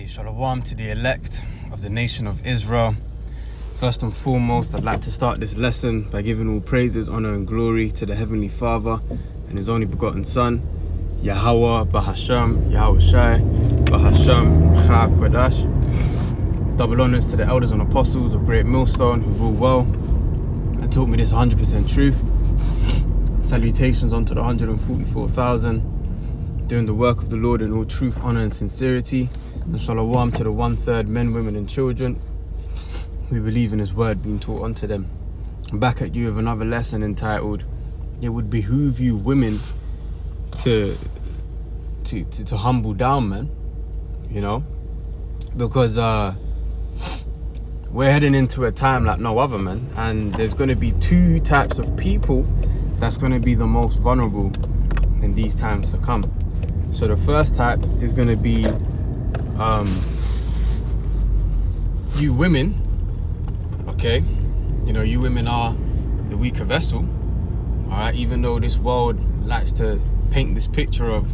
Hey, shalom to the elect of the nation of Israel. First and foremost, I'd like to start this lesson by giving all praises, honor and glory to the Heavenly Father and His only begotten Son, Yahweh Bahasham, Yahweh Shai, Bahasham, Cha Kwadash. Double honors to the elders and apostles of Great Millstone who rule well and taught me this 100% truth. Salutations unto the 144,000 doing the work of the Lord in all truth, honor and sincerity. And shalom to the 1/3 men, women and children who believe in His word being taught unto them. I'm back at you with another lesson entitled, It Would Behoove You Women to humble down, man. You know? Because we're heading into a time like no other, man. And there's going to be two types of people that's going to be the most vulnerable in these times to come. So the first type is going to be you women, okay? You know, you women are the weaker vessel, all right? Even though this world likes to paint this picture of,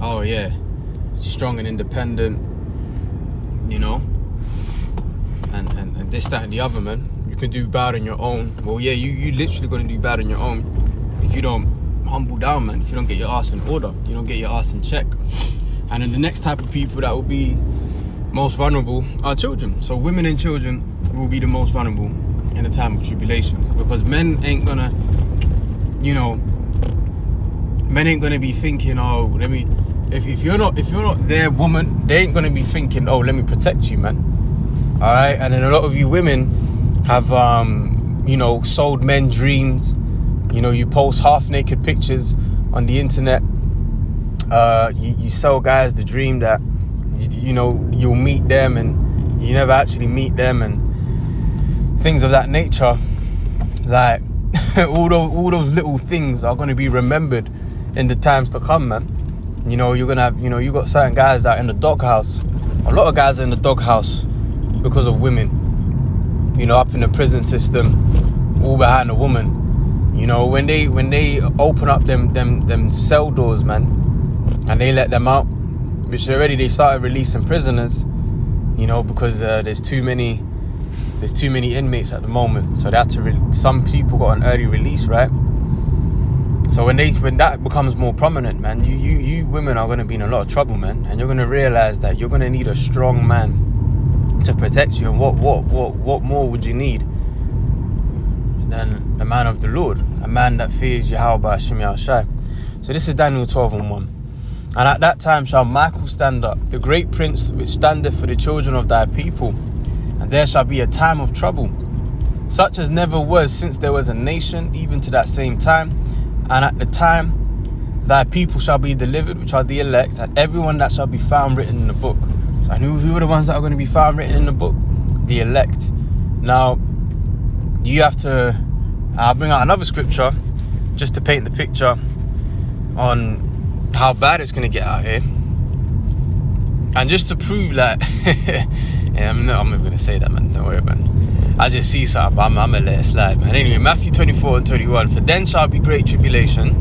oh yeah, strong and independent, you know, and this, that, and the other, man. You can do bad on your own. Well, yeah, you literally gonna do bad on your own if you don't humble down, man. If you don't get your ass in order, you don't get your ass in check. And then the next type of people that will be most vulnerable are children. So women and children will be the most vulnerable in a time of tribulation, because men ain't gonna, you know, men ain't gonna be thinking, oh, let me. If you're not their woman, they ain't gonna be thinking, oh, let me protect you, man. All right. And then a lot of you women have, you know, sold men dreams. You know, you post half-naked pictures on the internet. You sell guys the dream that, you know, you'll meet them and you never actually meet them and things of that nature. Like, all those little things are going to be remembered in the times to come, man. You know, you're going to have, you know, you got certain guys that are in the doghouse. A lot of guys are in the doghouse because of women. You know, up in the prison system, all behind a woman. You know, when they open up them cell doors, man, and they let them out, which already they started releasing prisoners, you know, because there's too many inmates at the moment, so they had to some people got an early release, right? So when that becomes more prominent, man, you women are going to be in a lot of trouble, man, and you're going to realize that you're going to need a strong man to protect you. And what more would you need than a man of the Lord, a man that fears Yahweh Hashem Yahushai? So this is Daniel 12:1. And at that time shall Michael stand up, the great prince which standeth for the children of thy people, and there shall be a time of trouble, such as never was since there was a nation, even to that same time. And at the time thy people shall be delivered, which are the elect, and everyone that shall be found written in the book. So who are the ones that are going to be found written in the book? The elect. Now, you have to bring out another scripture just to paint the picture on how bad it's going to get out here, and just to prove that yeah, I'm not going to say that, man, don't worry, man. I just see something, but I'm going to let it slide, man. Anyway, Matthew 24:21, for then shall be great tribulation,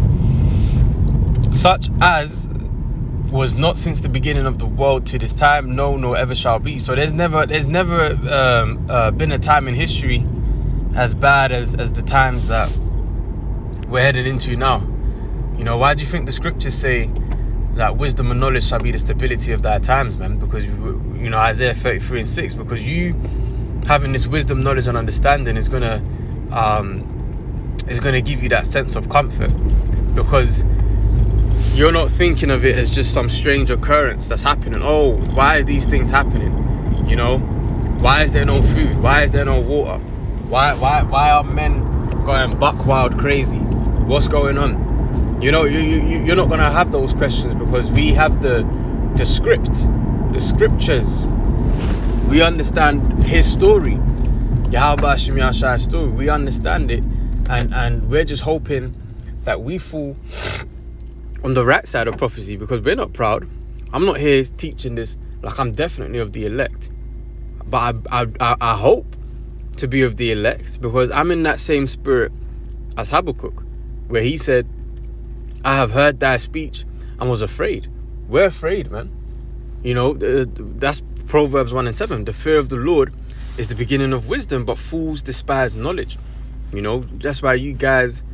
such as was not since the beginning of the world to this time, no, nor ever shall be. So there's never been a time in history as bad as the times that we're headed into now. You know, why do you think the scriptures say that wisdom and knowledge shall be the stability of thy times, man? Because, you know, Isaiah 33:6, because you having this wisdom, knowledge and understanding is gonna give you that sense of comfort, because you're not thinking of it as just some strange occurrence that's happening. Oh, why are these things happening? You know, why is there no food? Why is there no water? Why are men going buck wild crazy? What's going on? You know, you're not gonna have those questions, because we have the scriptures. We understand His story, Yahweh Hashem Yahushai's story. We understand it, and we're just hoping that we fall on the right side of prophecy, because we're not proud. I'm not here teaching this like I'm definitely of the elect, but I hope to be of the elect, because I'm in that same spirit as Habakkuk, where he said, 'I have heard thy speech and was afraid.'" We're afraid, man. You know, that's Proverbs 1:7. The fear of the Lord is the beginning of wisdom, but fools despise knowledge. You know, that's why you guys,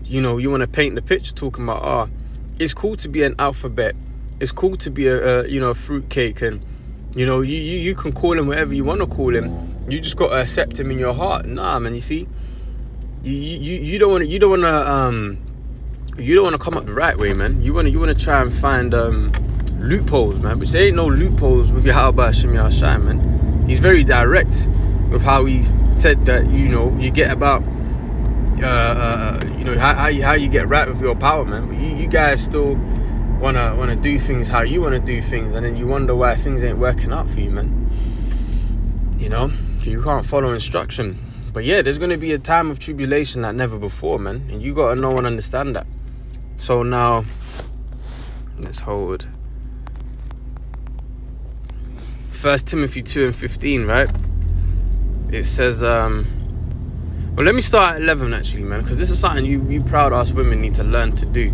you know, you want to paint the picture talking about, it's cool to be an alphabet. It's cool to be a fruitcake, and you know, you can call him whatever you want to call him. You just got to accept him in your heart. Nah, man. You see, you don't want to come up the right way, man. You want to try and find loopholes, man. But there ain't no loopholes with Yahweh Hashem Yahshai, man. He's very direct with how he said that, you know, you get about how you get right with your power, man. But you guys still wanna do things how you wanna do things, and then you wonder why things ain't working out for you, man. You know, you can't follow instruction. But yeah, there's gonna be a time of tribulation like never before, man, and you gotta know and understand that. So now, let's hold 1 Timothy 2:15, right? It says, well, let me start at 11 actually, man, because this is something you proud ass women need to learn to do.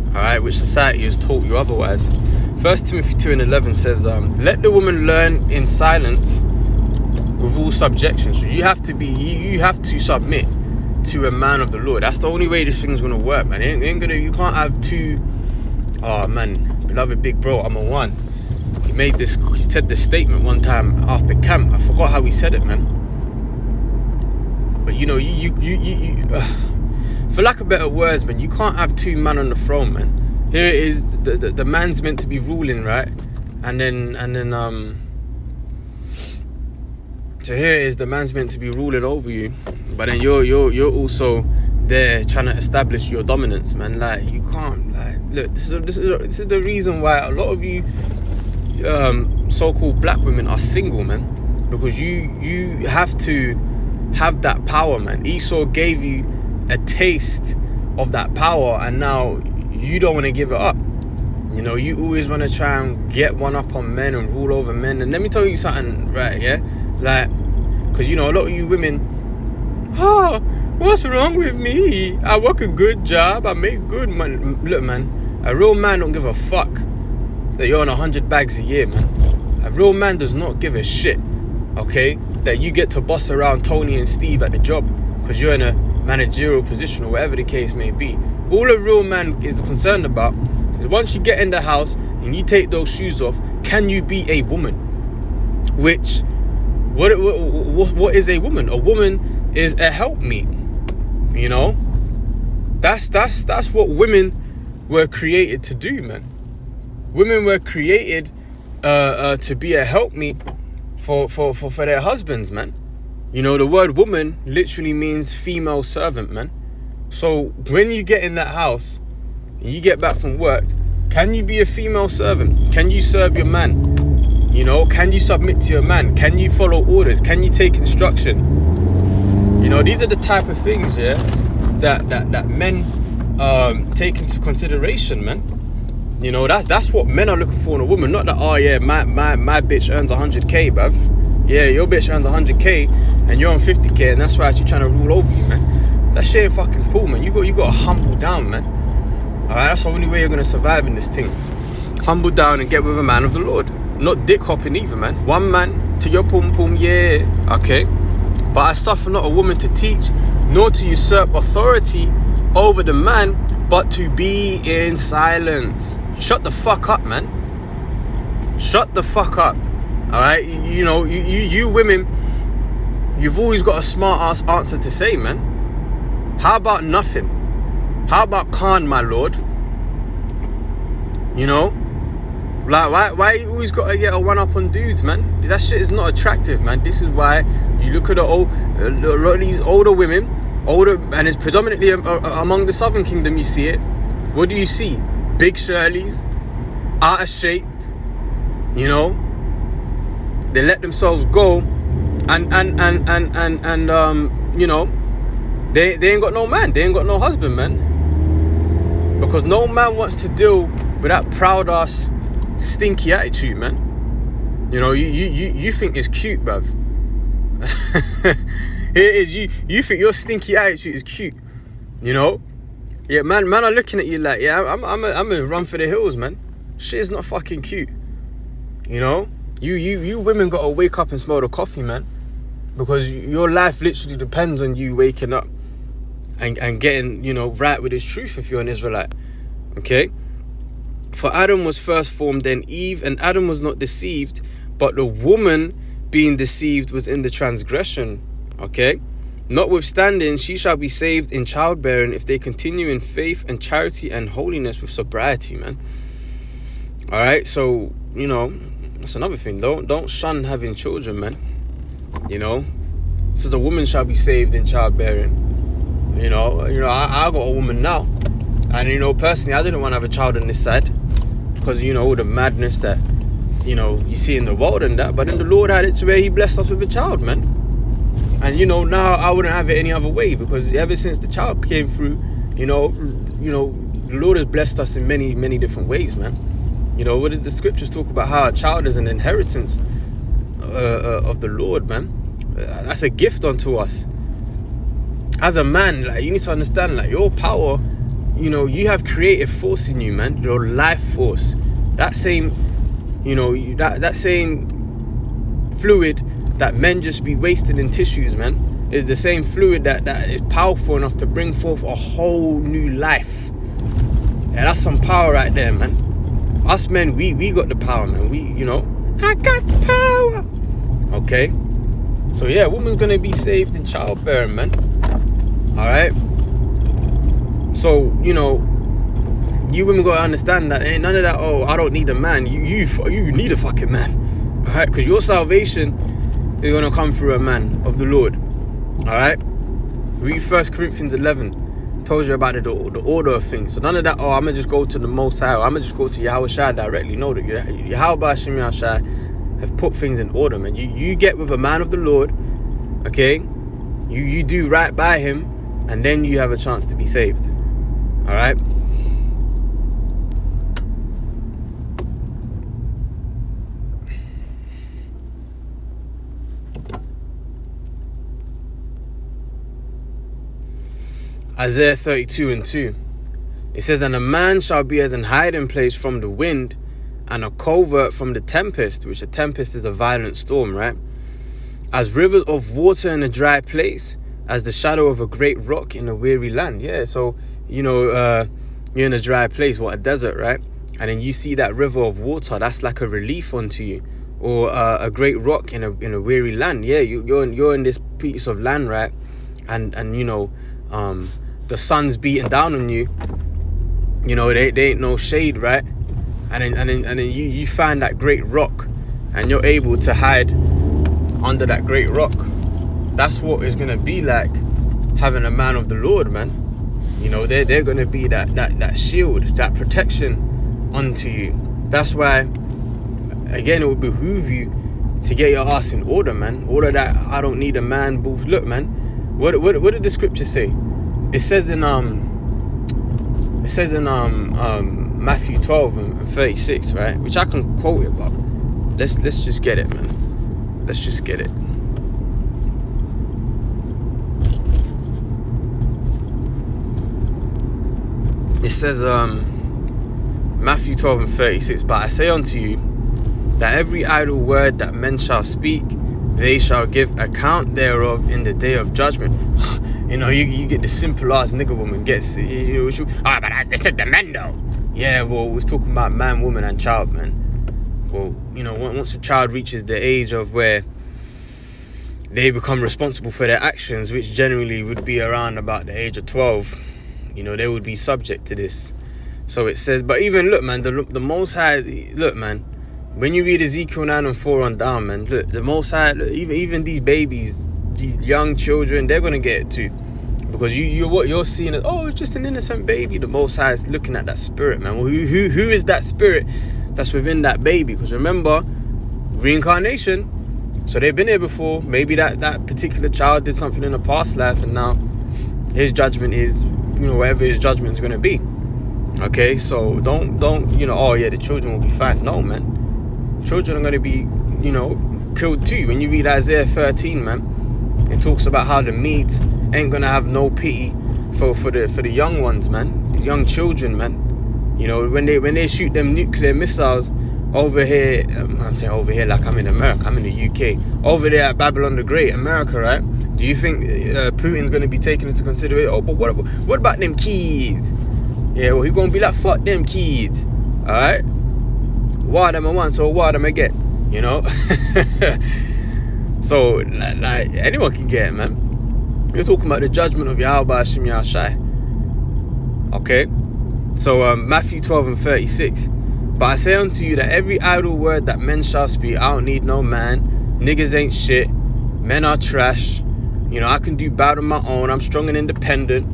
Alright, which society has taught you otherwise. 1 Timothy 2:11 says, let the woman learn in silence with all subjection. So you have to submit to a man of the Lord. That's the only way this thing's gonna work, man. You can't have two. Oh man, beloved big bro, I'm a one. He said this statement one time after camp. I forgot how he said it, man. But you know, for lack of better words, man, you can't have two men on the throne, man. Here it is, the man's meant to be ruling, right? And then so here it is, the man's meant to be ruling over you, but then you're also there trying to establish your dominance, man. Like, you can't, like, look, this is the reason why a lot of you so-called black women are single, man, because you have to have that power, man. Esau gave you a taste of that power, and now you don't want to give it up. You know, you always want to try and get one up on men and rule over men. And let me tell you something, right? Yeah, like, because you know, a lot of you women, what's wrong with me? I work a good job, I make good money. Look, man, a real man don't give a fuck that you're on 100 bags a year, man. A real man does not give a shit, okay, that you get to boss around Tony and Steve at the job because you're in a managerial position or whatever the case may be. All a real man is concerned about is once you get in the house and you take those shoes off, can you be a woman? Which, what is a woman? A woman is a helpmeet. You know, that's what women were created to do, man. Women were created to be a helpmeet for their husbands, man. You know, the word woman literally means female servant, man. So when you get in that house and you get back from work, can you be a female servant? Can you serve your man? You know, can you submit to your man? Can you follow orders? Can you take instruction? You know, these are the type of things, yeah, that men take into consideration, man. You know, that's what men are looking for in a woman. Not that, oh yeah, my bitch earns 100k, bruv. Yeah, your bitch earns 100k and you're on 50k, and that's why she's trying to rule over you, man. That shit ain't fucking cool, man. You got to humble down, man. Alright, that's the only way you're gonna survive in this thing. Humble down and get with a man of the Lord. Not dick hopping either, man. One man to your pum pum, yeah, okay. But I suffer not a woman to teach, nor to usurp authority over the man, but to be in silence. Shut the fuck up, man. Shut the fuck up. Alright, you know, you women, you've always got a smart ass answer to say, man. How about nothing? How about Khan, my lord? You know? Like, why you always got to get a one-up on dudes, man? That shit is not attractive, man. This is why you look at a lot of these older women, and it's predominantly among the Southern Kingdom, you see it. What do you see? Big Shirleys, out of shape, you know? They let themselves go, and you know, they ain't got no man, they ain't got no husband, man. Because no man wants to deal with that proud ass stinky attitude, man. You know, you think it's cute, bruv. It is, you think your stinky attitude is cute, you know? Yeah, man are looking at you like, yeah, I'm gonna run for the hills, man. Shit is not fucking cute. You know, you women gotta wake up and smell the coffee, man, because your life literally depends on you waking up and getting, you know, right with His truth if you're an Israelite. Okay. For Adam was first formed, then Eve, and Adam was not deceived, but the woman being deceived was in the transgression. Okay. Notwithstanding, she shall be saved in childbearing if they continue in faith and charity and holiness with sobriety, man. All right. So, you know, that's another thing. Don't shun having children, man. You know, so the woman shall be saved in childbearing. You know, I got a woman now, and you know, personally, I didn't want to have a child on this side because, you know, all the madness that, you know, you see in the world and that. But then the Lord had it to where He blessed us with a child, man. And you know, now I wouldn't have it any other way, because ever since the child came through, you know, the Lord has blessed us in many, many different ways, man. You know, what did the scriptures talk about? How a child is an inheritance of the Lord, man. That's a gift unto us. As a man, like, you need to understand, like, your power, you know, you have creative force in you, man. Your life force. That same, you know, that same fluid that men just be wasted in tissues, man, is the same fluid that is powerful enough to bring forth a whole new life. Yeah, that's some power right there, man. Us men, we got the power, man. We, you know, I got the power. Okay. So yeah, woman's gonna be saved in childbearing, man. Alright. So, you know, you women gotta understand that ain't none of that, oh, I don't need a man. You need a fucking man. Alright, because your salvation is gonna come through a man of the Lord. Alright? Read 1 Corinthians 11. Tells you about the order of things. So none of that, oh, I'm gonna just go to the Most High, or I'm gonna just go to Yahweh Shai directly. No, that Yahweh Shai have put things in order, man. You get with a man of the Lord, okay? You do right by him, and then you have a chance to be saved. All right? Isaiah 32:2. It says, and a man shall be as an hiding place from the wind, and a covert from the tempest, which a tempest is a violent storm, right? As rivers of water in a dry place, as the shadow of a great rock in a weary land. Yeah, so, you know, you're in a dry place, what, a desert, right? And then you see that river of water, that's like a relief unto you. Or a great rock in a weary land. Yeah, you're in this piece of land, right? And you know, the sun's beating down on you. You know, they ain't no shade, right? And then you find that great rock, and you're able to hide under that great rock. That's what it's gonna be like having a man of the Lord, man. You know, they're gonna be that shield, that protection unto you. That's why, again, it would behoove you to get your ass in order, man. All of that, I don't need a man. Look, man, what did the scripture say? It says in Matthew 12:36, right? Which I can quote it, but let's just get it, man. Let's just get it. It says, Matthew 12:36, but I say unto you, that every idle word that men shall speak, they shall give account thereof in the day of judgment. You know, you get the simple ass nigga woman gets, you know, but they said the men though. Yeah, well, we're talking about man, woman, and child, man. Well, you know, once a child reaches the age of where they become responsible for their actions, which generally would be around about the age of 12, you know, they would be subject to this. So it says, but even, look, man, the Most High, look, man, when you read Ezekiel 9:4 on down, man, look, the Most High, look, even these babies, these young children, they're going to get it too. Because what you're seeing is, oh, it's just an innocent baby. The Most High is looking at that spirit, man. Well, who is that spirit that's within that baby? Because remember, reincarnation. So they've been here before. Maybe that particular child did something in a past life, and now his judgment is, you know, whatever his judgment is going to be. Okay, so don't, you know, oh yeah, the children will be fine. No, man. Children are going to be, you know, killed too. When you read Isaiah 13, man, it talks about how the meat ain't going to have no pity for the young ones, man. The young children, man. You know, when they shoot them nuclear missiles over here, I'm saying over here like I'm in America, I'm in the UK, over there at Babylon the Great, America, right? Do you think Putin's going to be taken into consideration? Oh, but what about them kids? Yeah, well, he's going to be like, fuck them kids, alright? What am I want, so what am I get? You know? So, like, anyone can get it, man. We're talking about the judgment of Yahweh Hashem Yahshai. Okay? So, Matthew 12 and 36. But I say unto you that every idle word that men shall speak, I don't need no man. Niggas ain't shit. Men are trash. You know, I can do bad on my own. I'm strong and independent.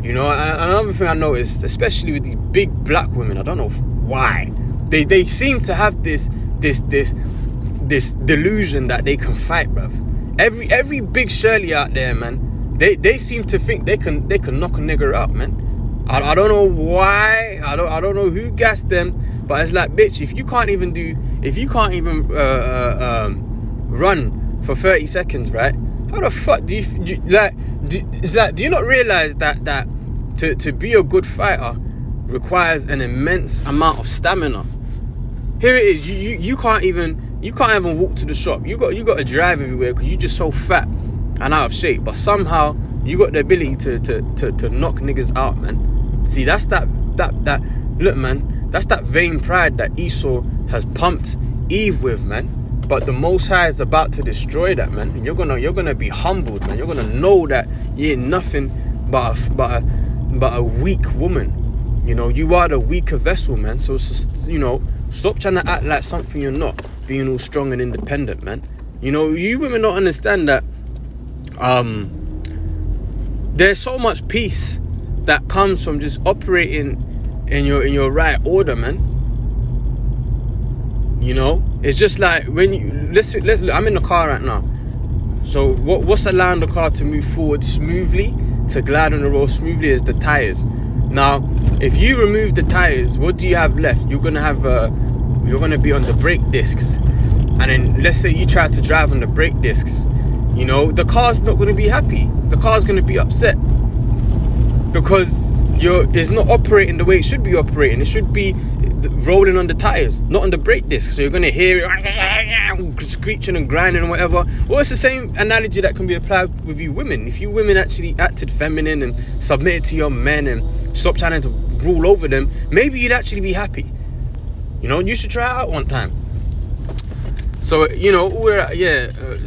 You know, another thing I noticed, especially with these big black women, I don't know why. They seem to have this delusion that they can fight, bruv. Every big Shirley out there, man, they seem to think they can knock a nigger out, man. I don't know why. I don't know who gassed them, but it's like, bitch, if you can't even run for 30 seconds, right? How the fuck do you not realize that to be a good fighter requires an immense amount of stamina? Here it is. You can't even walk to the shop. You got to drive everywhere because you're just so fat and out of shape. But somehow you got the ability to knock niggas out, man. See, that's that look, man. That's that vain pride that Esau has pumped Eve with, man. But the Most High is about to destroy that, man. And you're gonna be humbled, man. You're gonna know that you ain't nothing but a weak woman. You know, you are the weaker vessel, man. So you know, stop trying to act like something you're not. Being all strong and independent, man. You know, you women don't understand that. There's so much peace that comes from just operating in your right order, man. You know, it's just like when you listen. I'm in the car right now. So what's allowing the car to move forward smoothly, to glide on the road smoothly, is the tires. Now, if you remove the tires, what do you have left? You're gonna be on the brake discs, and then let's say you try to drive on the brake discs. You know, the car's not gonna be happy. The car's gonna be upset because it's not operating the way it should be operating. It should be rolling on the tires, not on the brake disc. So you're gonna hear it screeching and grinding and whatever. Well, it's the same analogy that can be applied with you women. If you women actually acted feminine and submitted to your men and stopped trying to rule over them, maybe you'd actually be happy. You know, you should try it out one time. So, you know,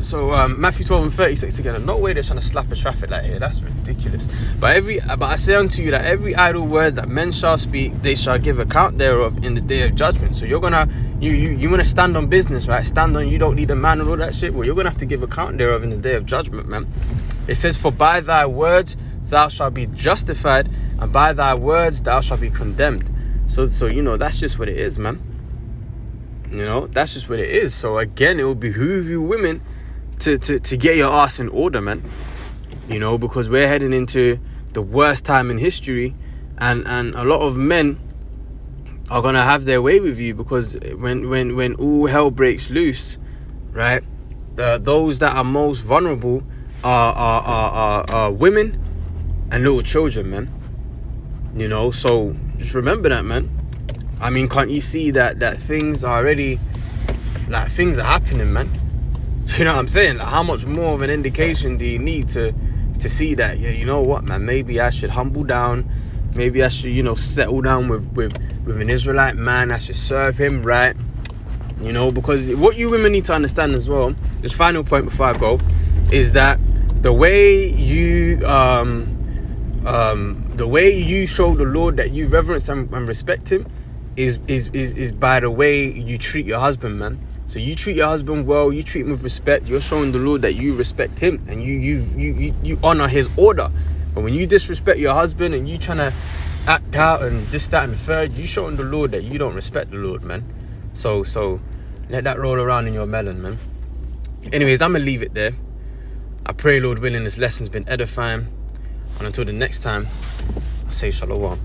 so Matthew 12 and 36 again. No way they're trying to slap a traffic light here. That's ridiculous. But I say unto you that every idle word that men shall speak, they shall give account thereof in the day of judgment. So you're gonna, you want to stand on business, right? Stand on, you don't need a man and all that shit. Well, you're gonna have to give account thereof in the day of judgment, man. It says, for by thy words thou shalt be justified, and by thy words thou shalt be condemned. So you know, that's just what it is, man. You know, that's just what it is. So again, it will behoove you women to get your ass in order, man. You know, because we're heading into the worst time in history, and a lot of men are gonna have their way with you, because when all hell breaks loose, right? Those that are most vulnerable are women and little children, man. You know, so just remember that, man. I mean, can't you see that things are already, like, things are happening, man? You know what I'm saying? Like, how much more of an indication do you need to see that, yeah, you know what, man, maybe I should humble down. Maybe I should, you know, settle down with an Israelite man. I should serve him right. You know, because what you women need to understand as well, this final point before I go, is that the way you show the Lord that you reverence and respect him is by the way you treat your husband, man. So you treat your husband well, you treat him with respect, you're showing the Lord that you respect him and you honor his order. But when you disrespect your husband and you trying to act out and this, that and the third, you showing the Lord that you don't respect the Lord, man. So let that roll around in your melon, man. Anyways, I'm gonna leave it there. I pray, Lord willing, this lesson's been edifying, and until the next time, I say shalom.